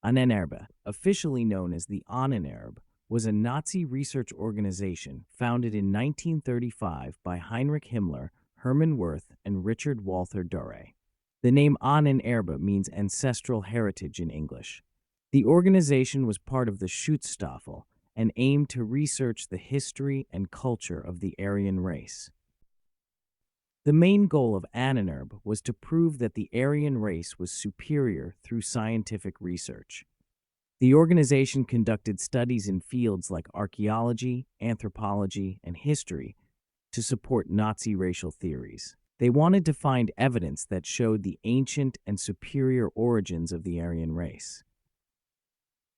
Ahnenerbe, officially known as the Ahnenerbe, was a Nazi research organization founded in 1935 by Heinrich Himmler, Hermann Wirth, and Richard Walther Dore. The name Ahnenerbe means ancestral heritage in English. The organization was part of the Schutzstaffel and aimed to research the history and culture of the Aryan race. The main goal of Ahnenerbe was to prove that the Aryan race was superior through scientific research. The organization conducted studies in fields like archaeology, anthropology, and history to support Nazi racial theories. They wanted to find evidence that showed the ancient and superior origins of the Aryan race.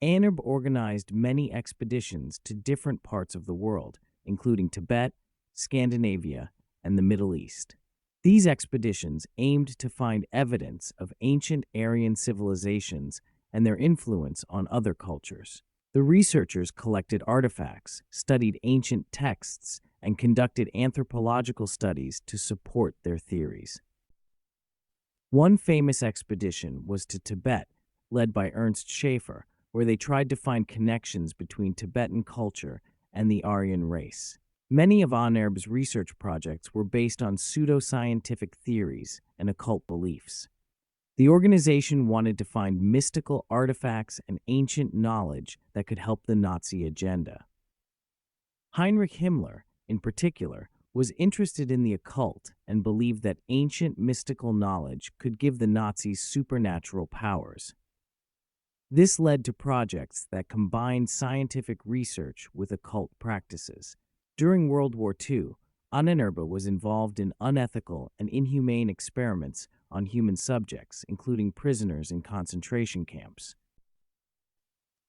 Ahnenerbe organized many expeditions to different parts of the world, including Tibet, Scandinavia, and the Middle East. These expeditions aimed to find evidence of ancient Aryan civilizations and their influence on other cultures. The researchers collected artifacts, studied ancient texts, and conducted anthropological studies to support their theories. One famous expedition was to Tibet, led by Ernst Schaefer, where they tried to find connections between Tibetan culture and the Aryan race. Many of Ahnenerbe's research projects were based on pseudoscientific theories and occult beliefs. The organization wanted to find mystical artifacts and ancient knowledge that could help the Nazi agenda. Heinrich Himmler, in particular, was interested in the occult and believed that ancient mystical knowledge could give the Nazis supernatural powers. This led to projects that combined scientific research with occult practices. During World War II, Ahnenerbe was involved in unethical and inhumane experiments on human subjects, including prisoners in concentration camps.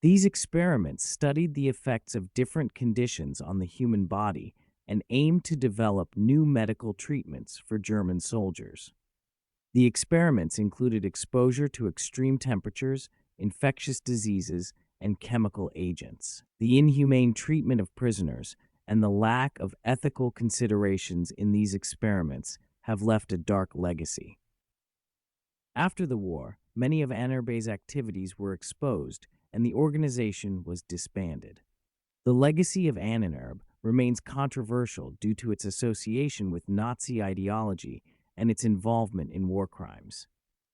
These experiments studied the effects of different conditions on the human body and aimed to develop new medical treatments for German soldiers. The experiments included exposure to extreme temperatures, infectious diseases, and chemical agents. The inhumane treatment of prisoners and the lack of ethical considerations in these experiments have left a dark legacy. After the war, many of Ahnenerbe's activities were exposed and the organization was disbanded. The legacy of Ahnenerbe remains controversial due to its association with Nazi ideology and its involvement in war crimes.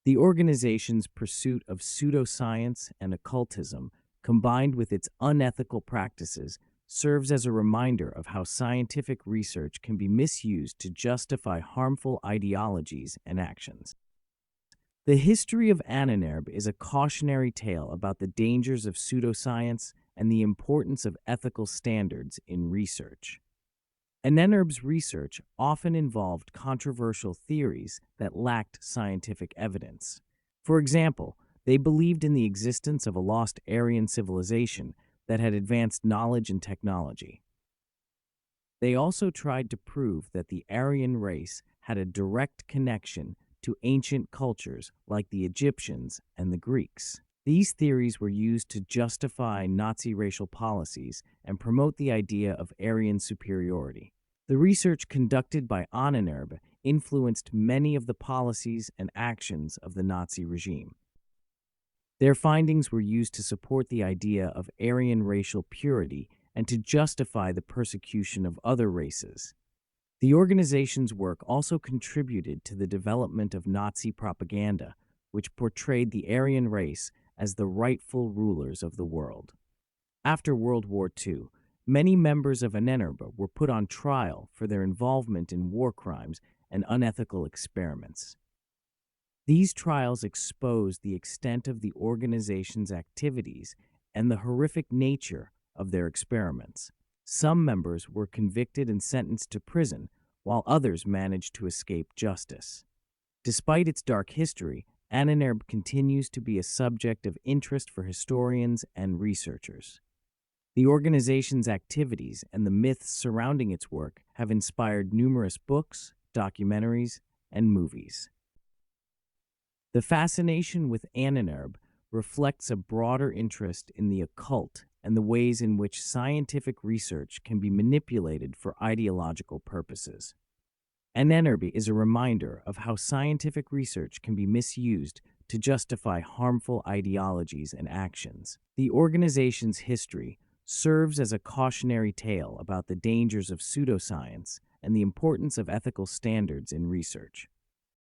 The organization's pursuit of pseudoscience and occultism, combined with its unethical practices, serves as a reminder of how scientific research can be misused to justify harmful ideologies and actions. The history of Ahnenerbe is a cautionary tale about the dangers of pseudoscience and the importance of ethical standards in research. Ahnenerbe's research often involved controversial theories that lacked scientific evidence. For example, they believed in the existence of a lost Aryan civilization that had advanced knowledge and technology. They also tried to prove that the Aryan race had a direct connection to ancient cultures like the Egyptians and the Greeks. These theories were used to justify Nazi racial policies and promote the idea of Aryan superiority. The research conducted by Ahnenerbe influenced many of the policies and actions of the Nazi regime. Their findings were used to support the idea of Aryan racial purity and to justify the persecution of other races. The organization's work also contributed to the development of Nazi propaganda, which portrayed the Aryan race as the rightful rulers of the world. After World War II, many members of Ahnenerbe were put on trial for their involvement in war crimes and unethical experiments. These trials exposed the extent of the organization's activities and the horrific nature of their experiments. Some members were convicted and sentenced to prison, while others managed to escape justice. Despite its dark history, Ahnenerbe continues to be a subject of interest for historians and researchers. The organization's activities and the myths surrounding its work have inspired numerous books, documentaries, and movies. The fascination with Ahnenerbe reflects a broader interest in the occult and the ways in which scientific research can be manipulated for ideological purposes. Ahnenerbe is a reminder of how scientific research can be misused to justify harmful ideologies and actions. The organization's history serves as a cautionary tale about the dangers of pseudoscience and the importance of ethical standards in research.